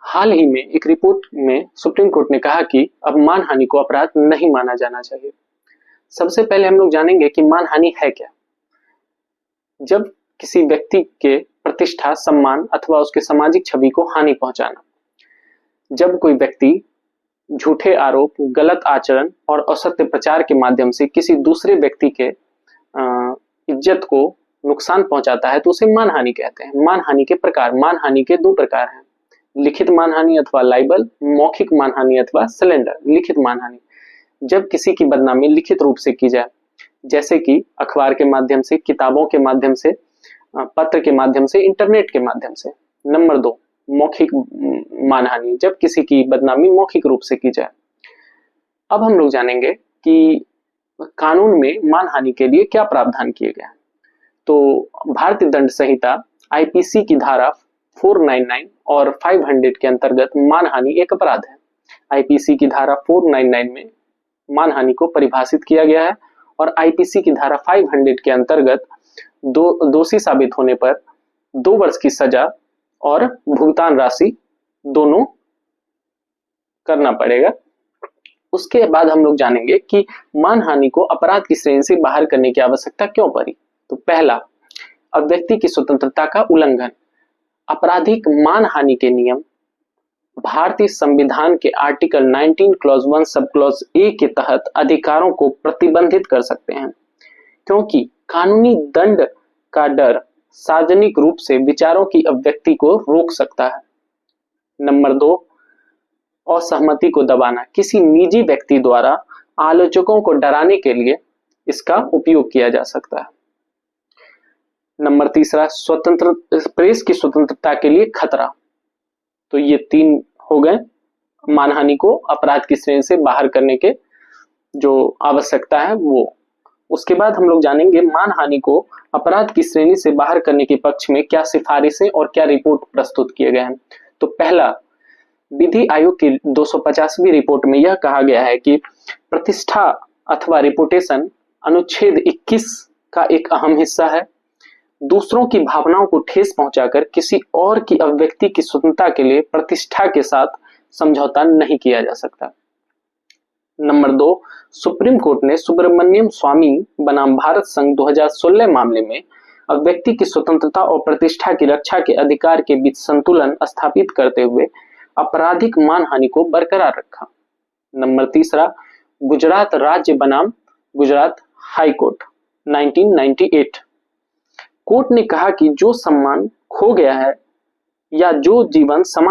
हाल ही में एक रिपोर्ट में सुप्रीम कोर्ट ने कहा कि अब मानहानि को अपराध नहीं माना जाना चाहिए। सबसे पहले हम लोग जानेंगे कि मानहानि है क्या। जब किसी व्यक्ति के प्रतिष्ठा, सम्मान अथवा उसके सामाजिक छवि को हानि पहुंचाना। जब कोई व्यक्ति झूठे आरोप, गलत आचरण और असत्य प्रचार के माध्यम से किसी दूसरे व्यक्ति के इज्जत को नुकसान पहुंचाता है तो उसे मानहानि कहते हैं। मानहानि के प्रकार, मानहानि के दो प्रकार हैं, लिखित मानहानि अथवा लाइबल, मौखिक मानहानि अथवा सिलेंडर। लिखित मानहानि, जब किसी की बदनामी लिखित रूप से की जाए, जैसे कि अखबार के माध्यम से, किताबों के माध्यम से, पत्र के माध्यम से, इंटरनेट के माध्यम से। नंबर 2, मौखिक मानहानि, जब किसी की बदनामी मौखिक रूप से की जाए। अब हम लोग जानेंगे कि कानून में मानहानि के लिए क्या प्रावधान किए गए हैं। तो भारतीय दंड संहिता आईपीसी की धारा 499 और 500 के अंतर्गत मानहानि एक अपराध है। आईपीसी की धारा 499 में मानहानि को परिभाषित किया गया है और आईपीसी की धारा 500 के अंतर्गत दोषी साबित होने पर 2 वर्ष की सजा और भुगतान राशि दोनों करना पड़ेगा। उसके बाद हम लोग जानेंगे कि मानहानि को अपराध की श्रेणी से बाहर करने की आवश्यकता क्यों पड़ी। तो पहला, अब व्यक्ति की स्वतंत्रता का उल्लंघन। आपराधिक मानहानि के नियम भारतीय संविधान के article 19 clause 1 sub clause A के तहत अधिकारों को प्रतिबंधित कर सकते हैं, क्योंकि कानूनी दंड का डर सार्वजनिक रूप से विचारों की अभिव्यक्ति को रोक सकता है। नंबर 2, असहमति को दबाना। किसी निजी व्यक्ति द्वारा आलोचकों को डराने के लिए इसका उपयोग किया जा सकता है। नंबर 3, स्वतंत्र प्रेस की स्वतंत्रता के लिए खतरा। तो ये 3 हो गए मानहानि को अपराध की श्रेणी से बाहर करने के जो आवश्यकता है वो। उसके बाद हम लोग जानेंगे मानहानि को अपराध की श्रेणी से बाहर करने के पक्ष में क्या सिफारिशें और क्या रिपोर्ट प्रस्तुत किए गए हैं। तो पहला, विधि आयोग की 250वीं रिपोर्ट में यह कहा गया है कि प्रतिष्ठा अथवा रिपुटेशन अनुच्छेद 21 का एक अहम हिस्सा है। दूसरों की भावनाओं को ठेस पहुंचाकर किसी और की अभिव्यक्ति की स्वतंत्रता के लिए प्रतिष्ठा के साथ समझौता नहीं किया जा सकता। नंबर 2, सुप्रीम कोर्ट ने सुब्रमण्यम स्वामी बनाम भारत संघ 2016 मामले में अभिव्यक्ति की स्वतंत्रता और प्रतिष्ठा की रक्षा के अधिकार के बीच संतुलन स्थापित करते हुए आपराधिक मानहानि को बरकरार रखा। नंबर 3, गुजरात राज्य बनाम गुजरात हाई कोर्ट 1998। कोर्ट ने कहा कि जो सम्मान खो गया है या जो जीवन समाप्त